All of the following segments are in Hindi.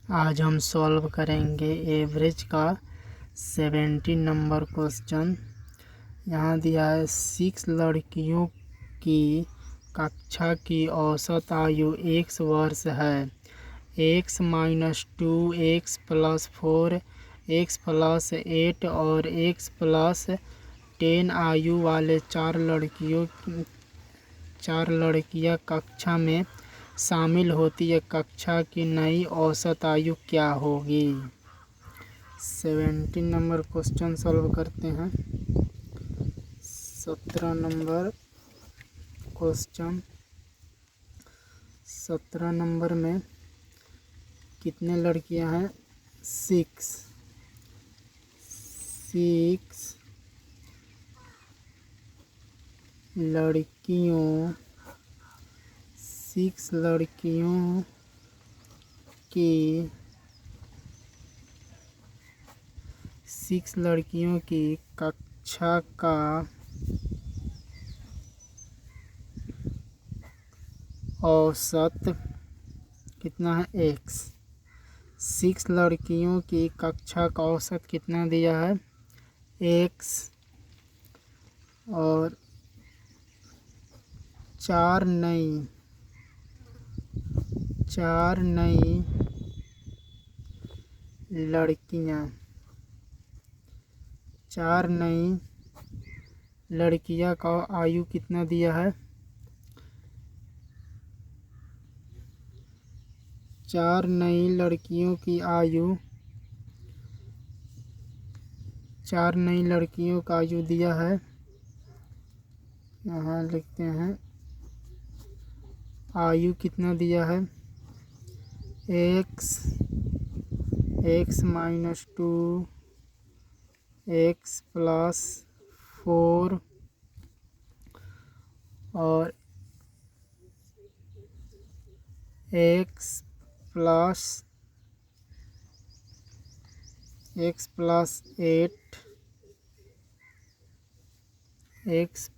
आज हम सॉल्व करेंगे एवरेज का 70 नंबर क्वेश्चन। यहाँ दिया है 6 लड़कियों की कक्षा की औसत आयु x वर्ष है। x - 2 x + 4 x + 8 और x + 10 आयु वाले चार लड़कियाँ कक्षा में शामिल होती है। कक्षा की नई औसत आयु क्या होगी? 17 नंबर क्वेश्चन सॉल्व करते हैं। 17 नंबर क्वेश्चन, 17 नंबर में कितने लड़कियां हैं? 6 लड़कियों की कक्षा का औसत कितना है? x। 6 लड़कियों की कक्षा का औसत कितना दिया है? x। और 4 नई लड़कियां का आयु कितना दिया है? 4 नई लड़कियों की आयु, 4 नई लड़कियों का आयु दिया है। यहाँ लिखते हैं आयु कितना दिया है? x - 2 x + 4 और x + 8 x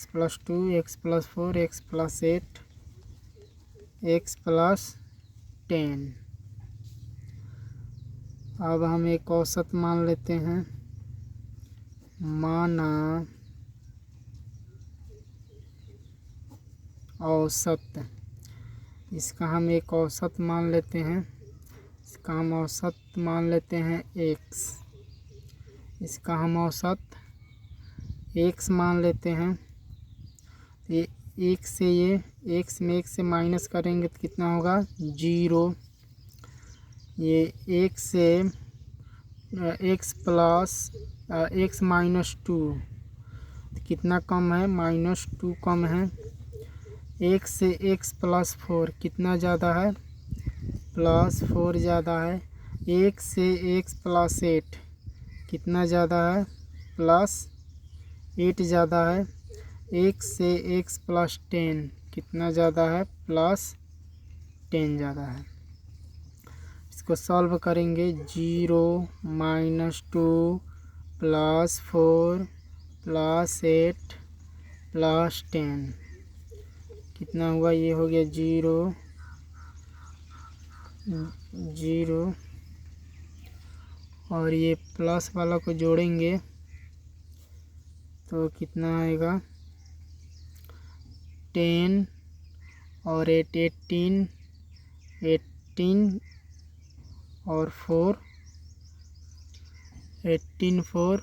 + 2 x + 4 x + 8 x + 10। अब हम एक औसत मान लेते हैं। माना औसत, इसका हम एक औसत मान लेते हैं। इसका हम औसत मान लेते हैं x। इसका हम औसत x मान लेते हैं। ये x में 1 से माइनस करेंगे तो कितना होगा? 0। ये x से x - 2 कितना कम है? -2 कम है। x से x + 4 कितना ज़्यादा है? +4 ज़्यादा है। x से x + 8 कितना ज़्यादा है? +8 ज़्यादा है। x से x + 10 कितना ज़्यादा है? +10 ज़्यादा है। इसको सॉल्व करेंगे। 0 - 2 + 4 + 8 + 10 कितना हुआ? ये हो गया 0 और ये प्लस वाला को जोड़ेंगे तो कितना आएगा? 10 और 8 18 और 4 18 4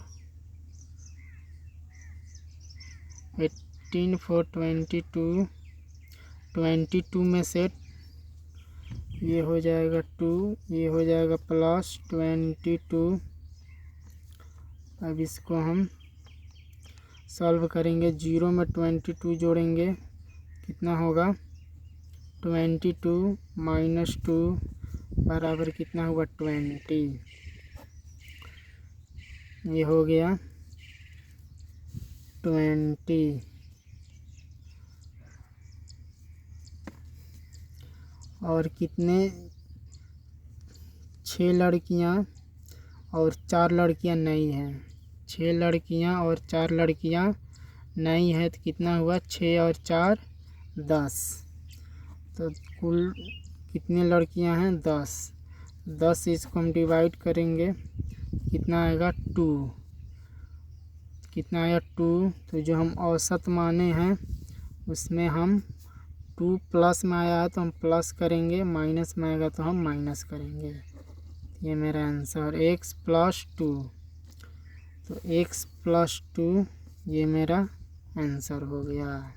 22 में से ये हो जाएगा 2, ये हो जाएगा +22। अब इसको हम सॉल्व करेंगे। 0 में 22 जोड़ेंगे कितना होगा? 22 - 2 बराबर कितना हुआ? 20। ये हो गया 20। और कितने? 6 लड़कियां और 4 लड़कियां नई हैं। 6 लड़कियां और 4 लड़कियां नई हैं तो कितना हुआ? 6 और 4 10। तो कुल कितनी लड़कियां हैं 10। 10 इसको हम डिवाइड करेंगे, कितना आएगा 2। कितना आया 2। तो जो हम औसत माने हैं उसमें हम 2 प्लस में आया है तो हम प्लस करेंगे, माइनस में आएगा तो हम माइनस करेंगे। ये मेरा आंसर x + 2। तो x + 2 ये मेरा आंसर हो गया।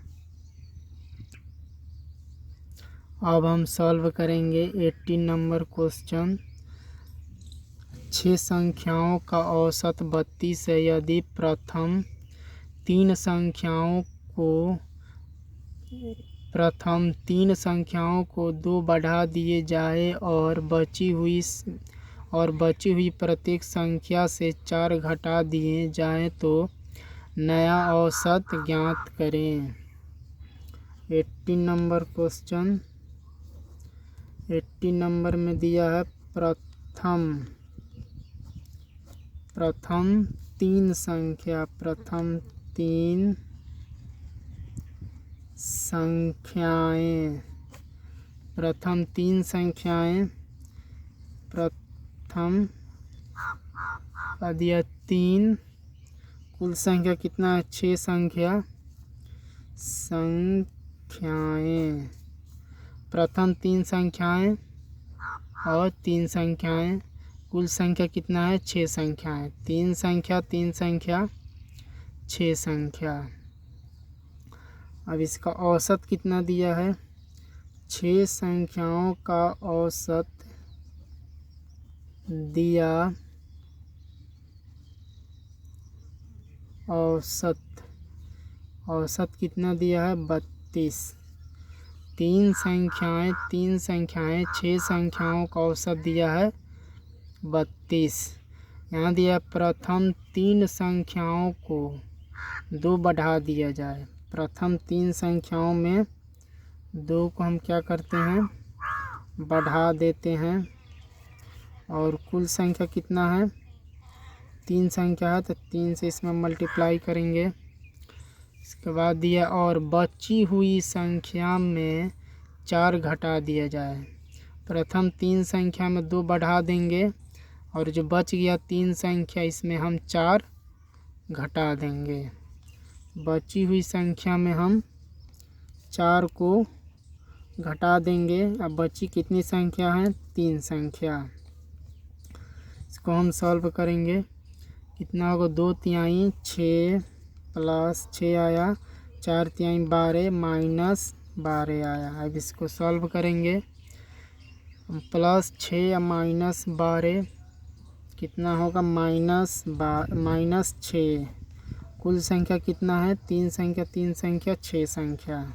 अब हम सॉल्व करेंगे 18 नंबर क्वेश्चन। 6 संख्याओं का औसत 32 है यदि प्रथम तीन संख्याओं को 2 बढ़ा दिए जाए और बची हुई प्रत्येक संख्या से 4 घटा दिए जाएं तो नया औसत ज्ञात करें। 18 नंबर क्वेश्चन। 18 नंबर में दिया है प्रथम तीन संख्याएं। प्रथम का दिया 3, कुल संख्या कितना है 6 संख्याएं। प्रथम 3 संख्याएं और 3 संख्याएं, कुल संख्या कितना है 6 संख्याएं। 3 संख्या 6 संख्या। अब इसका औसत कितना दिया है, 6 संख्याओं का औसत दिया। औसत कितना दिया है 32। 3 संख्याएं 6 संख्याओं का औसत दिया है 32। यहाँ दिया प्रथम 3 संख्याओं को 2 बढ़ा दिया जाए। प्रथम 3 संख्याओं में 2 को हम क्या करते हैं बढ़ा देते हैं, और कुल संख्या कितना है 3 संख्या है तो 3 से इसमें मल्टीप्लाई करेंगे। इसके बाद दिया और बची हुई संख्या में 4 घटा दिया जाए। प्रथम 3 संख्या में 2 बढ़ा देंगे और जो बच गया 3 संख्या इसमें हम 4 घटा देंगे। बची हुई संख्या में हम 4 को घटा देंगे। अब बची कितनी संख्या है 3 संख्या। इसको हम सॉल्व करेंगे, कितना होगा 2 तिहाई 6 प्लस 6 आया, 4 तिहाई 12 माइनस 12 आया। अब इसको सॉल्व करेंगे, +6 या -12 कितना होगा -6। कुल संख्या कितना है 3 संख्या 6 संख्या।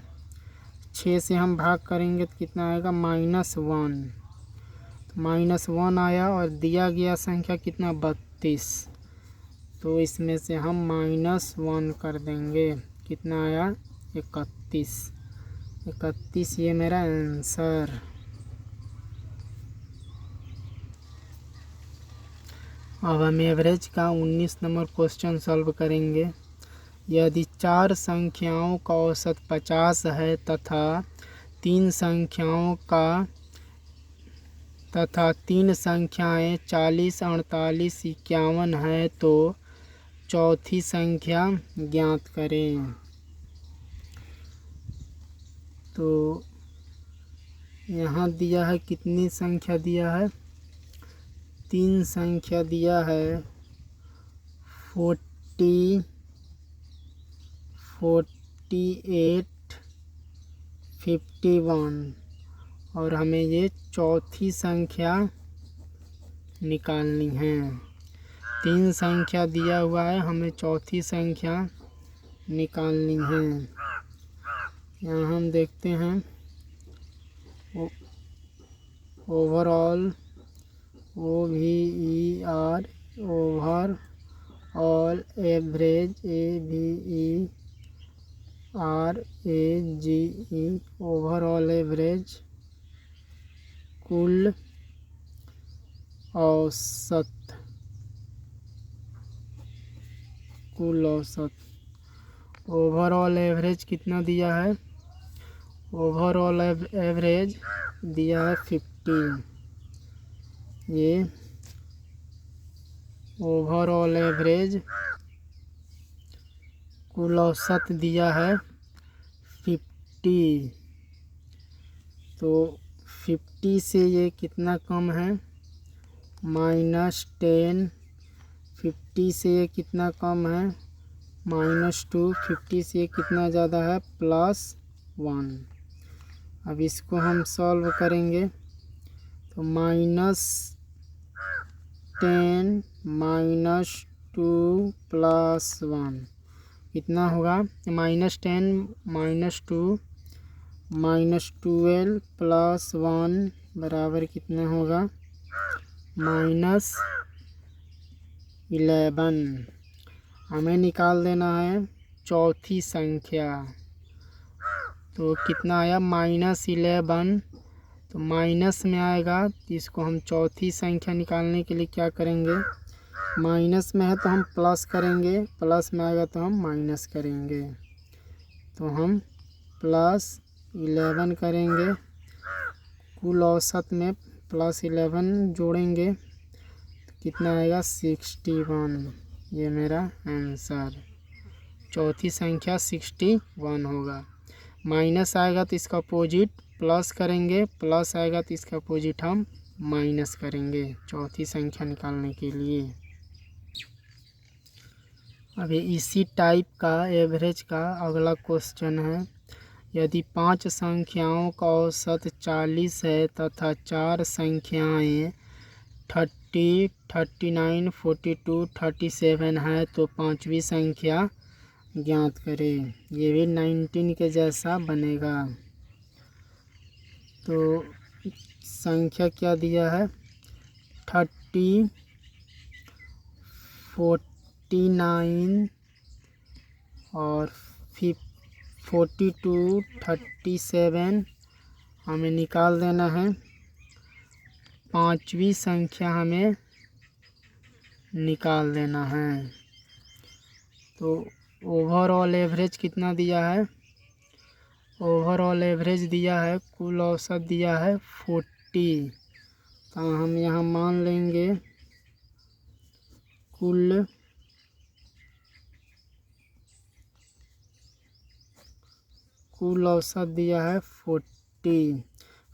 6 से हम भाग करेंगे तो कितना आएगा -1। तो -1 आया और दिया गया संख्या कितना 32। तो इसमें से हम -1 कर देंगे, कितना आया 31। ये मेरा आंसर। अब हम एवरेज का 19 नंबर क्वेश्चन सॉल्व करेंगे। यदि 4 संख्याओं का औसत 50 है तथा 3 संख्याएं 40, 48, 51 है तो चौथी संख्या ज्ञात करें। तो यहाँ दिया है कितनी संख्या दिया है 3 संख्या दिया है 48, 51 और हमें ये चौथी संख्या निकालनी है। 3 संख्या दिया हुआ है, हमें चौथी संख्या निकालनी है। यहाँ हम देखते हैं overall OVER overall average AVERAGE overall average कुल औसत ओवरऑल एवरेज कितना दिया है ओवरऑल एवरेज दिया है 50। ये ओवरऑल एवरेज कुल औसत दिया है 50। तो 50 से ये कितना कम है, -10। 50 से ये कितना कम है, -2। 50 से ये कितना ज़्यादा है, +1। अब इसको हम सॉल्व करेंगे तो -10 -2 +1 कितना होगा, -10 -2 -12 +1 बराबर कितना होगा, -11। हमें निकाल देना है चौथी संख्या। तो कितना आया, -11। तो माइनस में आएगा तो इसको हम चौथी संख्या निकालने के लिए क्या करेंगे, माइनस में है तो हम प्लस करेंगे, प्लस में आएगा तो हम माइनस करेंगे। तो हम +11 करेंगे, कुल औसत में +11 जोड़ेंगे तो कितना आएगा, 61। ये मेरा आंसर, चौथी संख्या 61 होगा। माइनस आएगा तो इसका अपोजिट प्लस करेंगे, प्लस आएगा तो इसका अपोजिट हम माइनस करेंगे चौथी संख्या निकालने के लिए। अभी इसी टाइप का एवरेज का अगला क्वेश्चन है। यदि 5 संख्याओं का औसत 40 है तथा 4 संख्याएं 30, 39, 42, 37 है तो पांचवी संख्या ज्ञात करें। ये भी 19 के जैसा बनेगा। तो संख्या क्या दिया है, 30, 49 और 42, 37 हमें निकाल देना है। पांचवी संख्या हमें निकाल देना है। तो ओवरऑल एवरेज कितना दिया है, ओवरऑल एवरेज दिया है, कुल औसत दिया है 40। तो हम यहाँ मान लेंगे कुल औसत दिया है 40।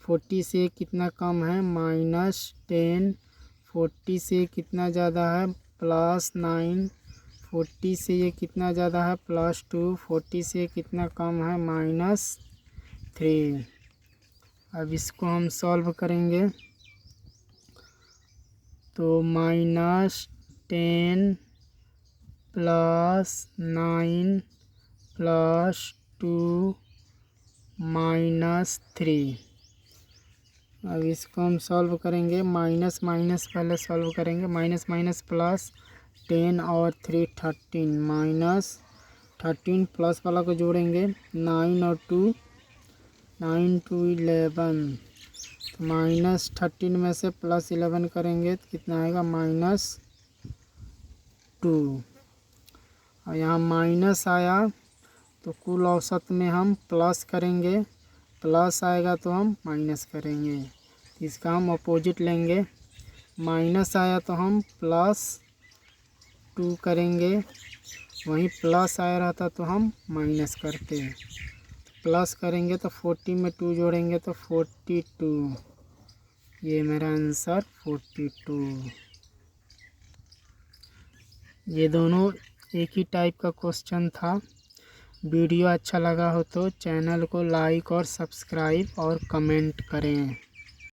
40 से कितना कम है, -10। 40 से कितना ज़्यादा है, +9। 40 से ये कितना ज़्यादा है, +2। 40 से कितना कम है, -3। अब इसको हम सॉल्व करेंगे तो -10 +9 +2 -3। अब इसको हम सॉल्व करेंगे, माइनस माइनस पहले सॉल्व करेंगे, माइनस माइनस प्लस, 10 और 3 13, -13 प्लस वाला को जोड़ेंगे, 9 और 2 9 2 11। तो -13 में से +11 करेंगे तो कितना आएगा, -2। और यहाँ माइनस आया तो कुल औसत में हम प्लस करेंगे, प्लस आएगा तो हम माइनस करेंगे। इसका हम अपोजिट लेंगे, माइनस आया तो हम +2 करेंगे, वहीं प्लस आया रहता तो हम माइनस करते हैं। प्लस करेंगे तो 40 में 2 जोड़ेंगे तो 42। ये मेरा आंसर 42। ये दोनों एक ही टाइप का क्वेश्चन था। वीडियो अच्छा लगा हो तो चैनल को लाइक और सब्सक्राइब और कमेंट करें।